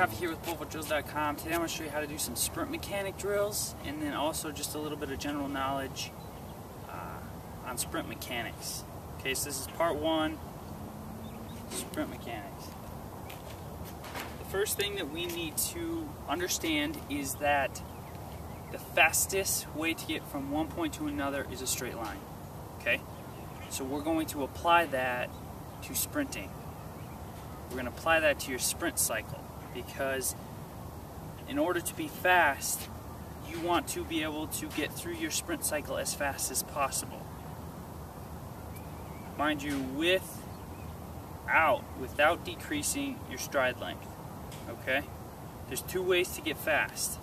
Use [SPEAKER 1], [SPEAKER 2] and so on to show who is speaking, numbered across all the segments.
[SPEAKER 1] Coffee here with PoleVaultDrills.com. Today I'm going to show you how to do some sprint mechanic drills, and then also just a little bit of general knowledge on sprint mechanics. Okay, so this is part one, sprint mechanics. The first thing that we need to understand is that the fastest way to get from one point to another is a straight line. Okay, so we're going to apply that to sprinting. We're going to apply that to your sprint cycle, because in order to be fast, you want to be able to get through your sprint cycle as fast as possible. Mind you, without decreasing your stride length. Okay? There's two ways to get fast.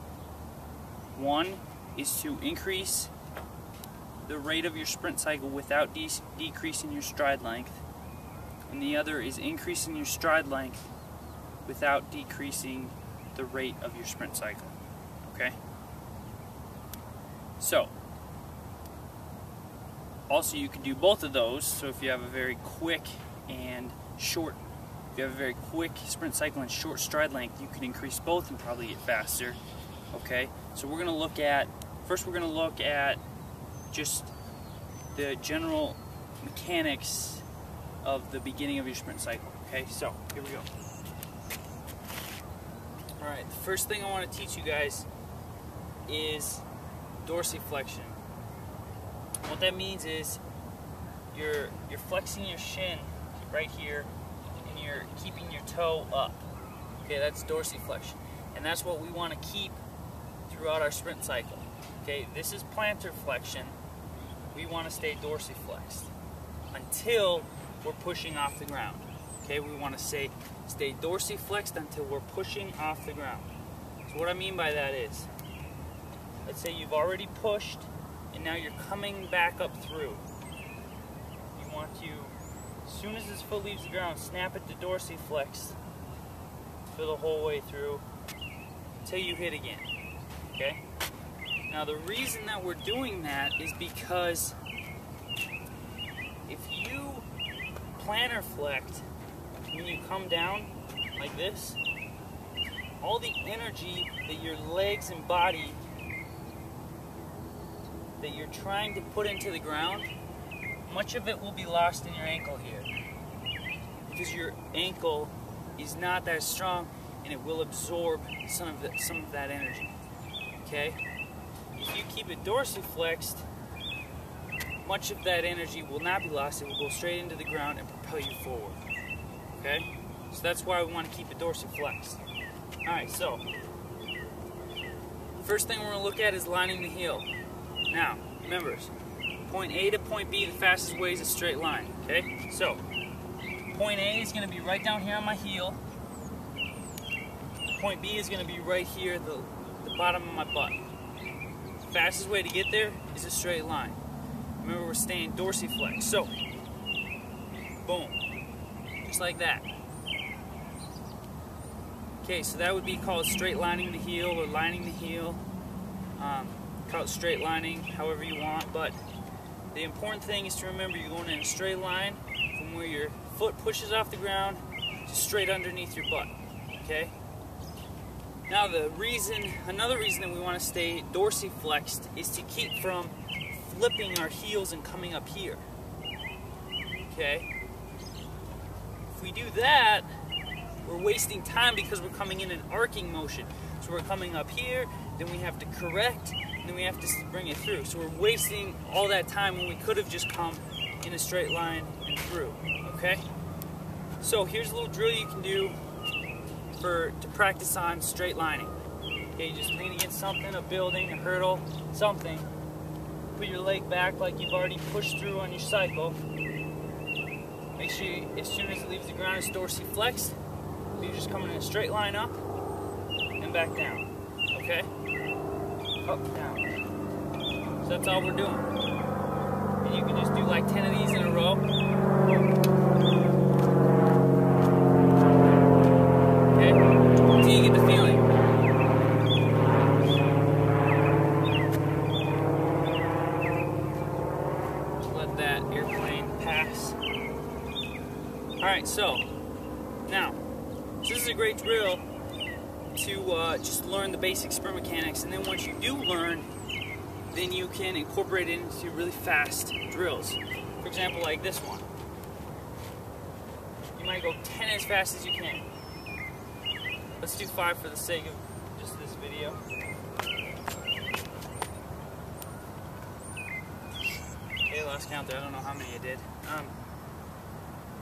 [SPEAKER 1] One is to increase the rate of your sprint cycle without decreasing your stride length, and the other is increasing your stride length without decreasing the rate of your sprint cycle. Okay? So, also you can do both of those. So if you have a very quick and short, if you have a very quick sprint cycle and short stride length, you can increase both and probably get faster. Okay? So we're going to look at, first we're going to look at just the general mechanics of the beginning of your sprint cycle. Okay, so here we go. Alright, the first thing I want to teach you guys is dorsiflexion. What that means is you're flexing your shin right here and you're keeping your toe up. Okay, that's dorsiflexion. And that's what we want to keep throughout our sprint cycle. Okay, this is plantar flexion. We want to stay dorsiflexed until we're pushing off the ground. Okay, we want to stay dorsiflexed until we're pushing off the ground. So what I mean by that is, let's say you've already pushed and now you're coming back up through. You want to, as soon as this foot leaves the ground, snap it to dorsiflex for the whole way through until you hit again. Okay? Now the reason that we're doing that is because if you plantar flex when you come down like this, all the energy that your legs and body that you're trying to put into the ground, much of it will be lost in your ankle here, because your ankle is not that strong and it will absorb some of that energy. Okay? If you keep it dorsiflexed, much of that energy will not be lost. It will go straight into the ground and propel you forward. Okay? So that's why we want to keep it dorsiflexed. Alright, so first thing we're going to look at is lining the heel. Now, remember, point A to point B, the fastest way is a straight line. Okay? So, point A is going to be right down here on my heel. Point B is going to be right here at the bottom of my butt. The fastest way to get there is a straight line. Remember, we're staying dorsiflexed. So, boom. Just like that. Okay, so that would be called straight lining the heel or lining the heel. Call it straight lining, however you want. But the important thing is to remember you're going in a straight line from where your foot pushes off the ground to straight underneath your butt. Okay? Now another reason that we want to stay dorsiflexed is to keep from flipping our heels and coming up here. Okay? If we do that, we're wasting time because we're coming in an arcing motion. So we're coming up here, then we have to correct, and then we have to bring it through. So we're wasting all that time when we could have just come in a straight line and through. Okay? So here's a little drill you can do to practice on straight lining. Okay, you just lean against something, a building, a hurdle, something. Put your leg back like you've already pushed through on your cycle. Make sure as soon as it leaves the ground, it's dorsiflexed. You're just coming in a straight line up and back down. Okay? Up, down. So that's all we're doing. And you can just do like 10 of these in a row. Okay? Until you get the feeling. Just let that airplane pass. Alright, so now, this is a great drill to just learn the basic sprint mechanics, and then once you do learn, then you can incorporate it into really fast drills. For example, like this one. You might go 10 as fast as you can. Let's do 5 for the sake of just this video. Okay, lost count there. I don't know how many I did.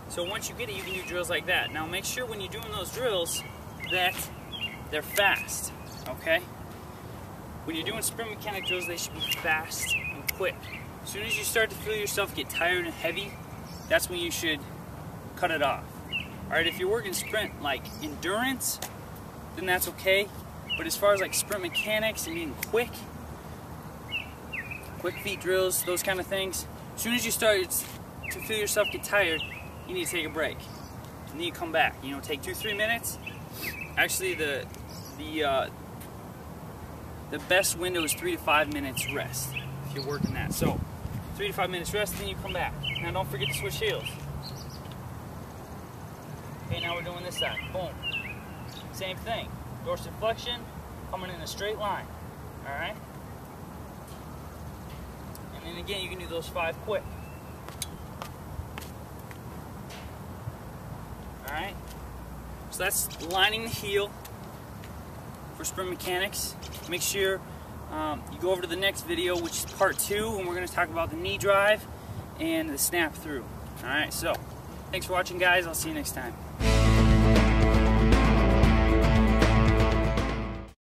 [SPEAKER 1] So once you get it, you can do drills like that. Now make sure when you're doing those drills that they're fast, okay? When you're doing sprint mechanic drills, they should be fast and quick. As soon as you start to feel yourself get tired and heavy, that's when you should cut it off. Alright, if you're working sprint like endurance, then that's okay. But as far as like sprint mechanics and being quick feet drills, those kind of things, as soon as you start to feel yourself get tired, you need to take a break. And then you come back. You know, take 2-3 minutes. Actually, the best window is 3 to 5 minutes rest if you're working that. So 3 to 5 minutes rest, then you come back. Now don't forget to switch heels. Okay, now we're doing this side. Boom. Same thing. Dorsiflexion, coming in a straight line. Alright? And then again, you can do those 5 quick. Alright? So that's lining the heel for sprint mechanics. Make sure you go over to the next video, which is part 2, and we're going to talk about the knee drive and the snap through. Alright, so thanks for watching, guys. I'll see you next time.